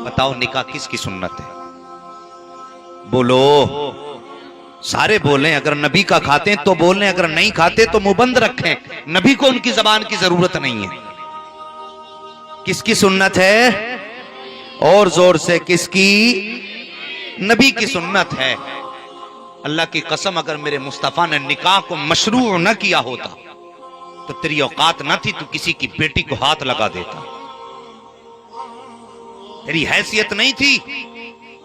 बताओ निकाह किसकी सुन्नत है? बोलो, सारे बोलें। अगर नबी का खाते हैं तो बोलें, अगर नहीं खाते तो मुंह बंद रखें। नबी को उनकी जबान की जरूरत नहीं है। किसकी सुन्नत है? और जोर से, किसकी? नबी की सुन्नत है। अल्लाह की कसम, अगर मेरे मुस्तफा ने निकाह को मशरू न किया होता तो तेरी औकात न थी, तू किसी की बेटी को हाथ लगा देता। तेरी हैसियत नहीं थी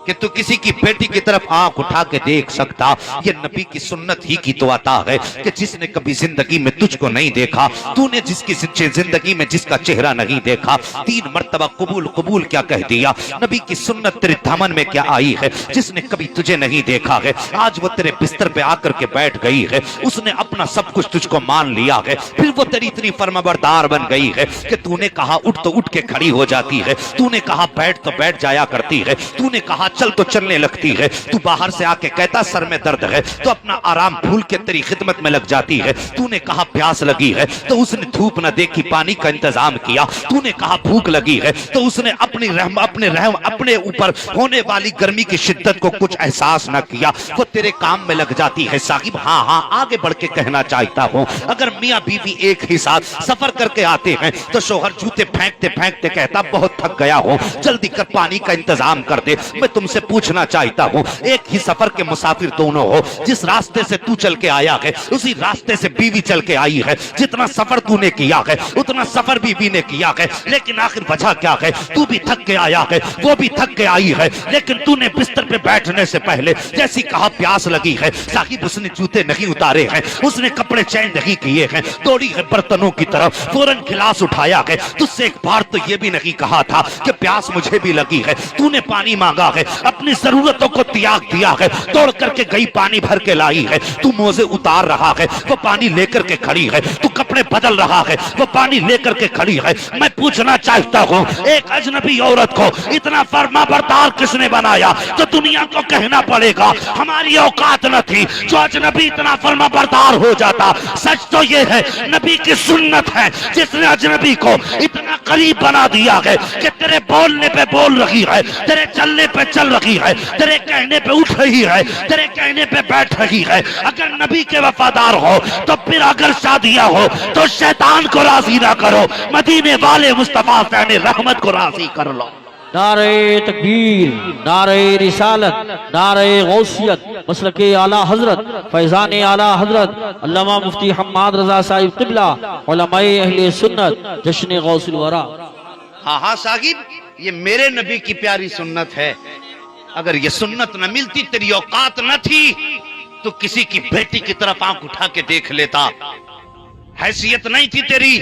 कि तू किसी की बेटी की तरफ आंख उठा के देख सकता। ये नबी की सुन्नत ही की तो आता है कि जिसने कभी जिंदगी में तुझको नहीं देखा, तूने जिसकी जिंदगी में जिसका चेहरा नहीं देखा, 3 मर्तबा कबूल कबूल क्या कह दिया। नबी की सुन्नत तेरे दामन में क्या आई है? जिसने कभी तुझे नहीं देखा है, आज वो तेरे बिस्तर पे आकर के बैठ गई है। उसने अपना सब कुछ तुझको मान लिया है। फिर वो तेरी इतनी फर्माबरदार बन गई है कि तूने कहा उठ तो उठ के खड़ी हो जाती है, तूने कहा बैठ तो बैठ जाया करती है, तूने कहा चल तो चलने लगती है। तू बाहर से आके कहता सर में दर्द है तो अपना आराम भूल के तेरी खिदमत में लग जाती है। तूने कहा प्यास लगी है तो उसने धूप न देखी, पानी का इंतजाम किया। तूने कहा भूख लगी है तो उसने अपने ऊपर होने वाली गर्मी की शिद्दत को कुछ एहसास न किया, वो तेरे काम में लग जाती है। साहिब हाँ, आगे बढ़ के कहना चाहता हूँ, अगर मियाँ बीवी एक ही साथ सफर करके आते हैं तो शोहर जूते फेंकते फेंकते कहता बहुत थक गया हूँ, जल्दी कर पानी का इंतजाम कर दे। मैं तुमसे पूछना चाहता हूँ, एक ही सफर के मुसाफिर दोनों हो, जिस रास्ते से तू चल के आया है उसी रास्ते से बीवी चल के आई है। जितना सफर तूने किया है उतना सफर बीवी ने किया है, लेकिन आखिर वजह क्या है? तू भी थक के आया है, वो भी थक के आई है, लेकिन तूने बिस्तर पे बैठने से पहले जैसी कहा प्यास लगी है, साहिब उसने जूते नहीं उतारे हैं, उसने कपड़े चेंज नहीं किए हैं, दौड़ी है बर्तनों की तरफ, फौरन गिलास उठाया है। तुझसे एक बार तो ये भी नहीं कहा था कि प्यास मुझे भी लगी है, तूने पानी मांगा है, अपनी जरूरतों को त्याग दिया है, तोड़ करके गई पानी भर के लाई है। तू मोजे उतार रहा है, वो पानी लेकर के खड़ी है, तू कपड़े बदल रहा है, वो पानी लेकर के खड़ी है। मैं पूछना चाहता हूँ, एक अजनबी औरत को इतना फर्माबरदार किसने बनाया? तो दुनिया को कहना पड़ेगा हमारी औकात न थी जो अजनबी इतना फर्माबरदार हो जाता। सच तो ये है नबी की सुन्नत है जिसने अजनबी को इतना करीब बना दिया है कि तेरे बोलने पे बोल रही है, तेरे चलने पे चल रही है, तेरे कहने पे उठ रही है, तेरे कहने पे बैठ रही है। अगर नबी के वफादार हो तो फिर अगर शादियां हो तो शैतान को राजी ना करो, मदीने वाले मुस्तफा फैने रहमत को राजी कर लो। नारे तकबीर, नारे रिसालत, नारे गौसियत, मसलके आला हजरत, फैजान आला हजरत अल्लामा मुफ्ती हम्माद रजा साहिब क़िबला, उलमाए अहले सुन्नत, जश्न गौसुल वरा। हाँ साहिब, ये मेरे नबी की प्यारी सुन्नत है। अगर ये सुन्नत न मिलती, तेरी औकात न थी, तो किसी की बेटी की तरफ आंख उठा के देख लेता। हैसियत नहीं थी तेरी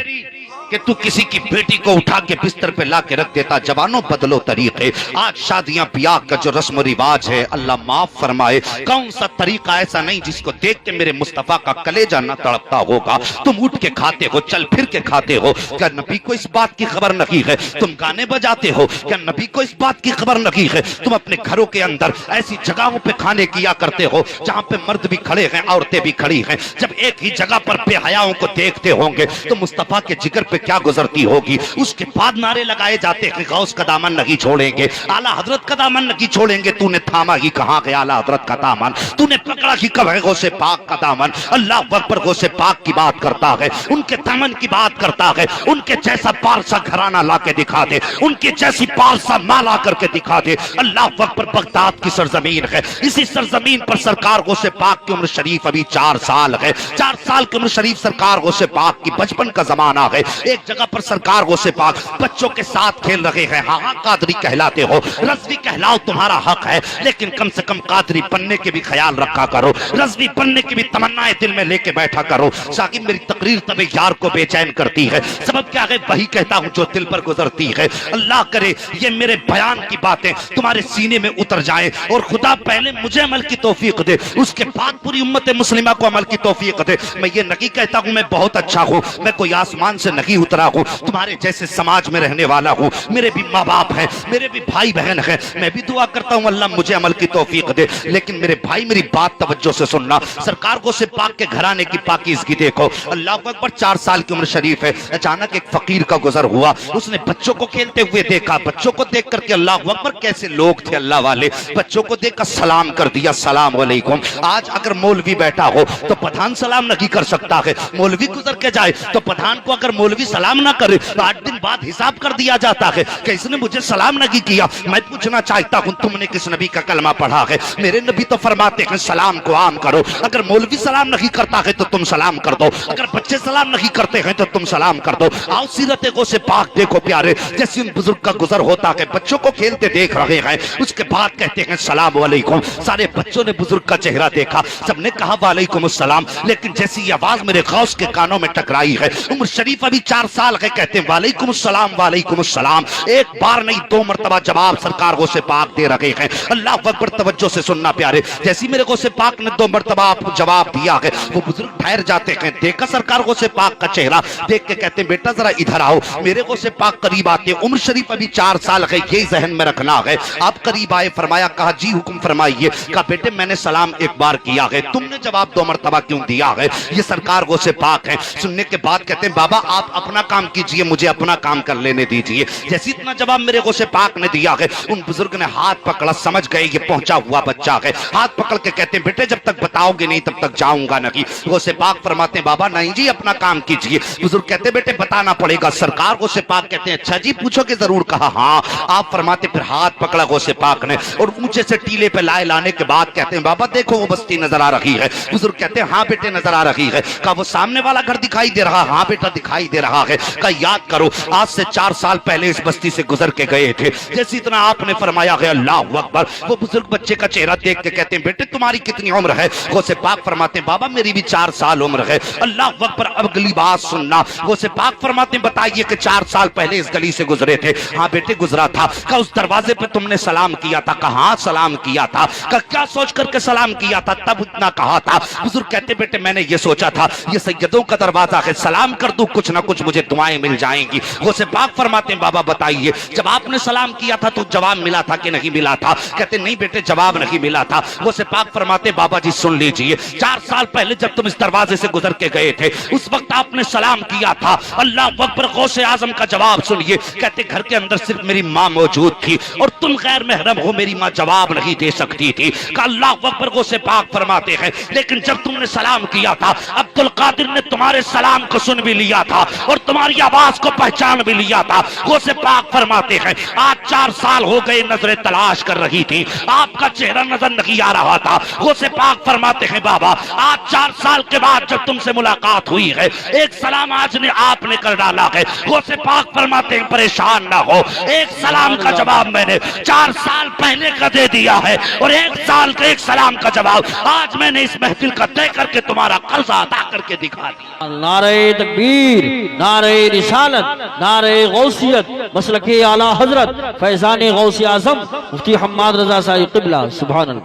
कि तू किसी की बेटी को उठा के बिस्तर पे ला के रख देता। जवानों बदलो तरीके। आज शादियां ब्याह का जो रस्म रिवाज है, अल्लाह माफ फरमाए, कौन सा तरीका ऐसा नहीं जिसको देख के मेरे मुस्तफा का कलेजा न तड़पता होगा। तुम उठ के खाते हो, चल फिर के खाते हो, क्या नबी को इस बात की खबर नहीं है? तुम गाने बजाते हो, क्या नबी को इस बात की खबर नहीं है? तुम अपने घरों के अंदर ऐसी जगहों पे खाने किया करते हो जहां पे मर्द भी खड़े हैं, औरतें भी खड़ी हैं। जब एक ही जगह पर बेहयाओं को देखते होंगे तो मुस्तफा के जिगर पे क्या गुजरती होगी। उसके बाद नारे लगाए जाते हैं गौस का दामन नहीं छोड़ेंगे, आला हजरत का दामन नहीं छोड़ेंगे। तूने थामा ही कहां है आला हजरत का दामन? तूने पकड़ा ही कब है गौसे पाक का दामन? अल्लाह अकबर, गौसे पाक की बात करता है, उनके दामन की बात करता है। उनके जैसा पारसा घराना ला के दिखा दे, उनकी जैसी पारसा माला करके दिखा दे। अल्लाह अकबर, बगदाद की सरजमीन है, इसी सरजमीन पर सरकार गौसे पाक की उम्र शरीफ अभी 4 साल है। 4 साल की उम्र शरीफ सरकार गौसे पाक की, बचपन का जमाना है। एक जगह पर सरकार गौसे पाक बच्चों के साथ खेल रहे हैं। हाँ कादरी कहलाते हो, रज़वी कहलाओ, तुम्हारा हक है, लेकिन कम से कम कादरी बनने के भी ख्याल रखा करो, रज़वी बनने की भी तमन्नाएं दिल में लेके बैठा करो। साकिब, मेरी तकरीर तब यार को बेचैन करती है। सबब क्या है? वही कहता हूँ जो दिल पर गुजरती है। अल्लाह करे ये मेरे बयान की बातें तुम्हारे सीने में उतर जाएं, और खुदा पहले मुझे अमल की तौफीक दे, उसके बाद पूरी उम्मत मुस्लिमा को अमल की तौफीक दे। मैं ये नहीं कहता हूँ मैं बहुत अच्छा हूँ, मैं कोई आसमान से नहीं نہیں اترا ہوں, تمہارے جیسے سماج میں رہنے والا ہوں, میرے بھی ماں باپ ہیں, میرے بھی بھائی بہن ہیں, میں بھی دعا کرتا ہوں اللہ مجھے عمل کی توفیق دے. لیکن میرے بھائی میری بات توجہ سے سننا, سرکار کو سے پاک کے گھرانے کی پاکیزگی دیکھو. اللہ اکبر, 4 سال کی عمر شریف ہے, اچانک ایک فقیر کا گزر ہوا, اس نے بچوں کو کھیلتے ہوئے دیکھا, بچوں کو دیکھ کر کے اللہ اکبر کیسے لوگ تھے اللہ والے, بچوں کو دیکھ کر سلام کر دیا, السلام علیکم. آج اگر مولوی بیٹھا ہو تو پٹھان سلام نہیں کر سکتا ہے, مولوی گزر کے جائے تو پٹھان کو اگر مولوی سلام نہ کرے تو 8 دن بعد حساب کر دیا جاتا ہے کہ اس نے مجھے سلام نہیں کیا. میں پوچھنا چاہتا ہوں تم نے کس نبی کا کلمہ پڑھا ہے؟ میرے نبی تو فرماتے ہیں سلام کو عام کرو. اگر مولوی سلام نہیں کرتا ہے تو تم سلام کر دو, اگر بچے سلام نہیں کرتے ہیں تو تم سلام کر دو. آؤ سیرت غوث پاک دیکھو پیارے, جیسے ان بزرگ کا گزر ہوتا ہے, بچوں کو کھیلتے دیکھ رہے ہیں, اس کے بعد کہتے ہیں السلام علیکم. سارے بچوں نے بزرگ کا چہرہ دیکھا, سب نے کہا وعلیکم السلام, لیکن جیسی یہ آواز میرے غوث کے کانوں میں ٹکرائی ہے, عمر شریف ابھی 4 سال ہے, کہتے ہیں وعلیکم السلام وعلیکم السلام. ایک بار نہیں 2 مرتبہ جواب سرکار غوث پاک دے رہے ہیں. اللہ اکبر, توجہ سے سننا پیارے, جیسی میرے غوث پاک نے 2 مرتبہ آپ کو جواب دیا ہے, وہ بزرگ ٹھہر جاتے ہیں, دیکھا سرکار غوث پاک کا چہرہ, دیکھ کے کہتے ہیں بیٹا ذرا ادھر آؤ. میرے غوث پاک قریب آتے, عمر شریف ابھی 4 سال ہے, یہ ذہن میں رکھنا ہے. آپ قریب آئے, فرمایا, کہا جی حکم فرمائیے. کہا بیٹے میں نے سلام ایک بار کیا ہے, تم نے جواب 2 مرتبہ کیوں دیا ہے؟ یہ سرکار غوث پاک ہیں. سننے کے بعد کہتے ہیں بابا آپ اپنا کام کیجئے, مجھے اپنا کام کر لینے دیجئے. جیسی اتنا جواب میرے غوث پاک نے دیا ہے, ان بزرگ نے ہاتھ پکڑا, سمجھ گئے یہ پہنچا ہوا بچہ ہے. ہاتھ پکڑ کے کہتے ہیں بیٹے جب تک بتاؤ گے نہیں تب تک جاؤں گا نہیں. غوث پاک فرماتے ہیں بابا نہیں جی اپنا کام کیجئے. بزرگ کہتے ہیں بیٹے بتانا پڑے گا. سرکار غوث پاک کہتے ہیں اچھا جی پوچھو کہ ضرور. کہا ہاں. آپ فرماتے پھر ہاتھ پکڑا غوث پاک نے اور اونچے سے ٹیلے پہ لائے لانے کے بعد کہتے ہیں بابا دیکھو وہ بستی نظر آ رہی ہے. بزرگ کہتے ہیں ہاں بیٹے نظر آ رہی ہے. کہا وہ سامنے والا گھر دکھائی دے رہا؟ ہاں بیٹا دکھائی دے رہا ہے. کہا یاد کرو آج سے 4 سال پہلے اس بستی سے گزر کے گئے تھے. جیسی اتنا آپ نے فرمایا ہے اللہ اکبر, وہ بزرگ بچے کا چہرہ دیکھ کے کہتے ہیں بیٹے تمہاری کتنی عمر ہے؟ غوث پاک فرماتے ہیں بابا میری بھی 4 سال عمر ہے. اللہ اکبر, اب اگلی بات سننا. غوث پاک فرماتے ہیں بتائیے کہ 4 سال پہلے اس گلی سے گزرے تھے؟ ہاں بیٹے گزرا تھا. کہا اس دروازے پہ تم نے سلام کیا تھا؟ کہا ہاں سلام کیا تھا. کہا کیا سوچ کر کے سلام کیا تھا تب اتنا کہا تھا؟ بزرگ کہتے بیٹے میں نے یہ سوچا تھا یہ سیدوں کا دروازہ ہے, سلام کر دوں کچھ نہ کچھ مجھے دعائیں مل جائیں گی. غوث پاک فرماتے ہیں بابا بتائیے جب آپ نے سلام کیا تھا تو جواب ملا تھا کہ نہیں ملا تھا؟ کہتے نہیں بیٹے جواب نہیں ملا تھا. غوث پاک فرماتے بابا جی سن لیجئے, 4 سال پہلے جب تم اس دروازے سے گزر کے گئے تھے اس وقت آپ نے سلام کیا تھا. اللہ اکبر, غوث اعظم کا جواب سنیے. کہتے گھر کے اندر صرف میری ماں موجود تھی اور تم غیر محرم ہو, میری ماں جواب نہیں دے سکتی تھی. کہ اللہ اکبر, غوث پاک فرماتے ہیں لیکن جب تم نے سلام کیا تھا عبد القادر نے تمہارے سلام کو سن بھی لیا تھا اور تمہاری آواز کو پہچان بھی لیا تھا. غوث پاک فرماتے ہیں آج 4 سال ہو گئے نظریں تلاش کر رہی تھی, آپ کا چہرہ نظر نہیں آ رہا تھا. غوث پاک فرماتے ہیں بابا آج 4 سال کے بعد جب تم سے ملاقات ہوئی ہے ایک سلام آج نے آپ نے کر ڈالا ہے. غوث پاک فرماتے ہیں پریشان نہ ہو, ایک سلام کا جواب میں نے 4 سال پہلے کا دے دیا ہے اور 1 سال کے 1 سلام کا جواب آج میں نے اس محفل کا دے کر کے تمہارا قرض ادا کر کے دکھا دیا. نعرہ تکبیر, نعرہ رسالت, نعرہ غوثیت, مسلک اعلی حضرت فیضان غوث اعظم مفتی حماد رضا صاحب قبلہ. سبحان اللہ.